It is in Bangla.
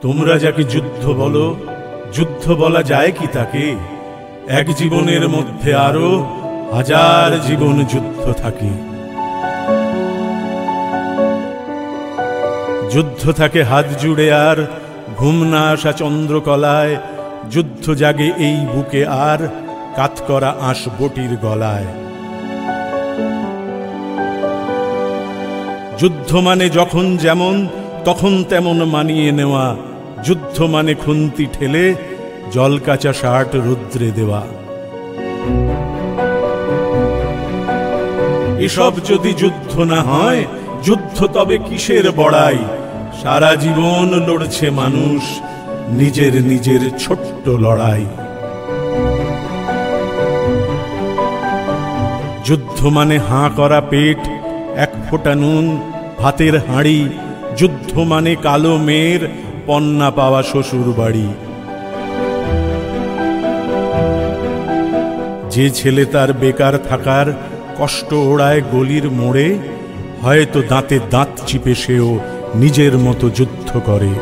তোমরা যাকে যুদ্ধ বলো, যুদ্ধ বলা যায় কি তাকে? এক জীবনের মধ্যে আরো হাজার জীবন যুদ্ধ থাকে। যুদ্ধ থাকে হাত জুড়ে আর ঘুম না আসা চন্দ্রকলায়, যুদ্ধ জাগে এই বুকে আর কাত করা আঁশ বটির গলায়। যুদ্ধ মানে যখন যেমন তখন তেমন মানিয়ে নেওয়া, যুদ্ধ মানে খুন্তি ঠেলে জল কাঁচা শার্ট রুদ্রে দেওয়া। এসব যদি যুদ্ধ না হয়, যুদ্ধ তবে কিসের বড়াই? সারা জীবন লড়ছে মানুষ নিজের নিজের ছোট্ট লড়াই। যুদ্ধ মানে হাঁ করা পেট, এক ফোঁটা নুন, ভাতের হাঁড়ি। যুদ্ধ মানে কালো মেয়ের পন্না পাওয়া শ্বশুর বাড়ি। যে ছেলে তার বেকার থাকার কষ্ট ওড়ায় গলির মোড়ে, হয়তো দাঁতে দাঁত চিপে সেও নিজের মতো যুদ্ধ করে।